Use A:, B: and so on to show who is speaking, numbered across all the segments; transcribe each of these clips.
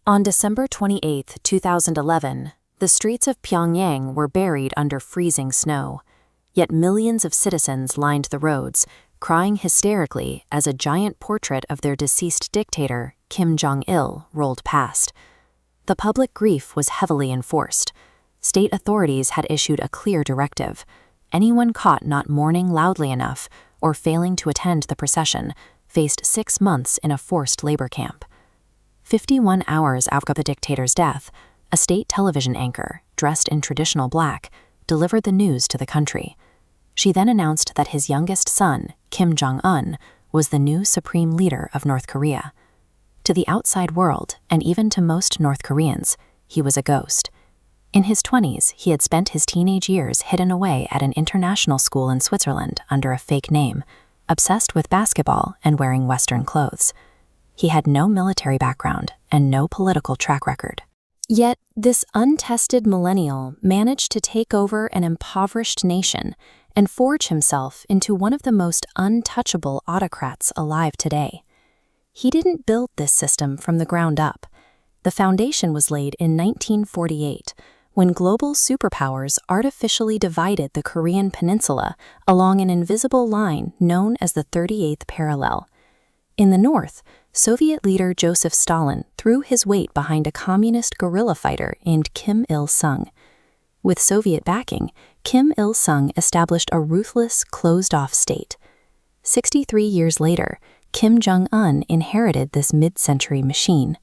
A: On December 28, 2011, the streets of Pyongyang were buried under freezing snow, yet millions of citizens lined the roads, crying hysterically as a giant portrait of their deceased dictator, Kim Jong-un, rolled past. The public grief was heavily enforced. State authorities had issued a clear directive. Anyone caught not mourning loudly enough or failing to attend the procession faced 6 months in a forced labor camp. 51 hours after the dictator's death, a state television anchor, dressed in traditional black, delivered the news to the country. She then announced that his youngest son, Kim Jong-un, was the new supreme leader of North Korea. To the outside world, and even to most North Koreans, he was a ghost. In his 20s, he had spent his teenage years hidden away at an international school in Switzerland under a fake name, obsessed with basketball and wearing Western clothes. He had no military background and no political track record. Yet, this untested millennial managed to take over an impoverished nation and forge himself into one of the most untouchable autocrats alive today. He didn't build this system from the ground up. The foundation was laid in 1948, when global superpowers artificially divided the Korean peninsula along an invisible line known as the 38th parallel. In the north, Soviet leader Joseph Stalin threw his weight behind a communist guerrilla fighter named Kim Il-sung. With Soviet backing, Kim Il-sung established a ruthless, closed-off state. 63 years later, Kim Jong-un inherited this mid-century machine.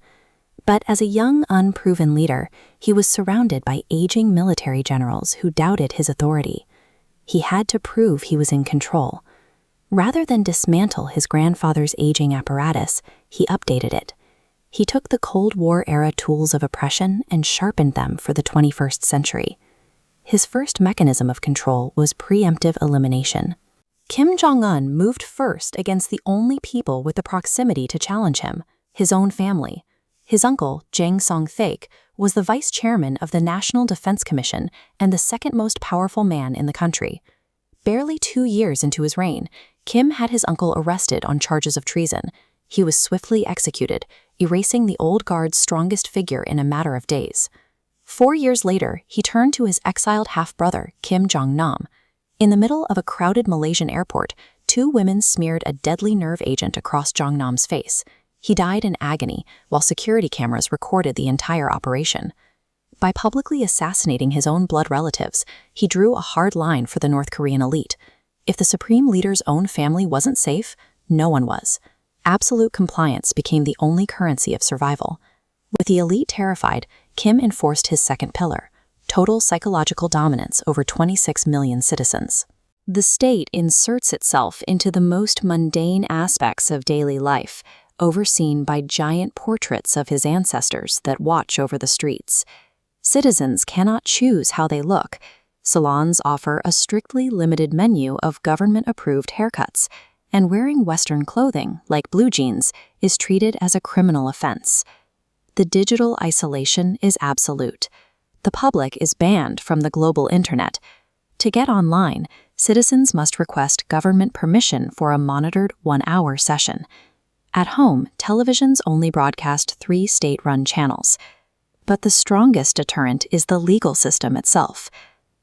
A: But as a young, unproven leader, he was surrounded by aging military generals who doubted his authority. He had to prove he was in control. Rather than dismantle his grandfather's aging apparatus, he updated it. He took the Cold War-era tools of oppression and sharpened them for the 21st century. His first mechanism of control was preemptive elimination. Kim Jong-un moved first against the only people with the proximity to challenge him, his own family. His uncle, Jang Song-thaek, was the vice chairman of the National Defense Commission and the second most powerful man in the country. Barely 2 years into his reign, Kim had his uncle arrested on charges of treason. He was swiftly executed, erasing the old guard's strongest figure in a matter of days. 4 years later, he turned to his exiled half-brother, Kim Jong-nam. In the middle of a crowded Malaysian airport, 2 women smeared a deadly nerve agent across Jong-nam's face. He died in agony, while security cameras recorded the entire operation. By publicly assassinating his own blood relatives, he drew a hard line for the North Korean elite. If the supreme leader's own family wasn't safe, no one was. Absolute compliance became the only currency of survival. With the elite terrified, Kim enforced his second pillar: total psychological dominance over 26 million citizens. The state inserts itself into the most mundane aspects of daily life, overseen by giant portraits of his ancestors that watch over the streets. Citizens cannot choose how they look. Salons offer a strictly limited menu of government-approved haircuts, and wearing Western clothing, like blue jeans, is treated as a criminal offense. The digital isolation is absolute. The public is banned from the global internet. To get online, citizens must request government permission for a monitored 1-hour session. At home, televisions only broadcast 3 state-run channels. But the strongest deterrent is the legal system itself.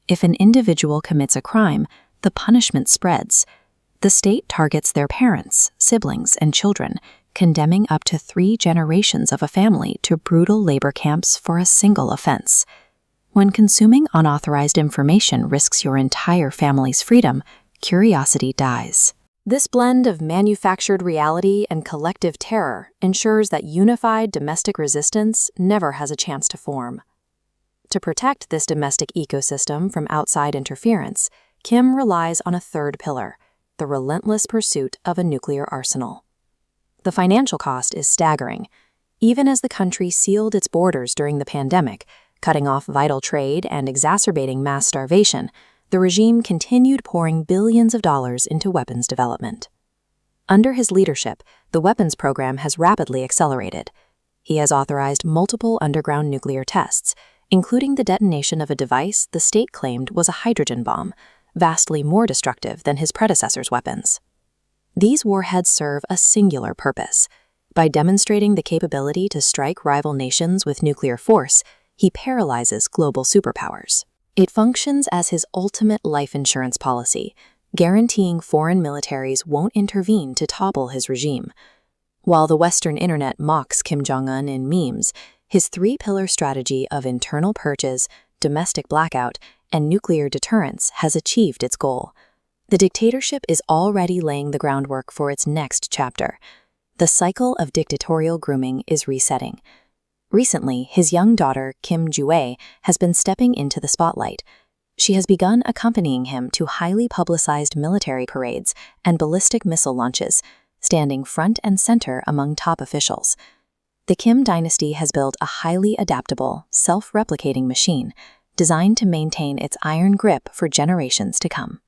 A: If an individual commits a crime, the punishment spreads. The state targets their parents, siblings, and children, condemning up to 3 generations of a family to brutal labor camps for a single offense. When consuming unauthorized information risks your entire family's freedom, curiosity dies. This blend of manufactured reality and collective terror ensures that unified domestic resistance never has a chance to form. To protect this domestic ecosystem from outside interference, Kim relies on a third pillar: the relentless pursuit of a nuclear arsenal. The financial cost is staggering. Even as the country sealed its borders during the pandemic, cutting off vital trade and exacerbating mass starvation, the regime continued pouring billions of dollars into weapons development. Under his leadership, the weapons program has rapidly accelerated. He has authorized multiple underground nuclear tests, including the detonation of a device the state claimed was a hydrogen bomb, vastly more destructive than his predecessor's weapons. These warheads serve a singular purpose. By demonstrating the capability to strike rival nations with nuclear force, he paralyzes global superpowers. It functions as his ultimate life insurance policy, guaranteeing foreign militaries won't intervene to topple his regime. While the Western internet mocks Kim Jong-un in memes, his three-pillar strategy of internal purges, domestic blackout, and nuclear deterrence has achieved its goal. The dictatorship is already laying the groundwork for its next chapter. The cycle of dictatorial grooming is resetting. Recently, his young daughter, Kim Jong-un, has been stepping into the spotlight. She has begun accompanying him to highly publicized military parades and ballistic missile launches, standing front and center among top officials. The Kim dynasty has built a highly adaptable, self-replicating machine designed to maintain its iron grip for generations to come.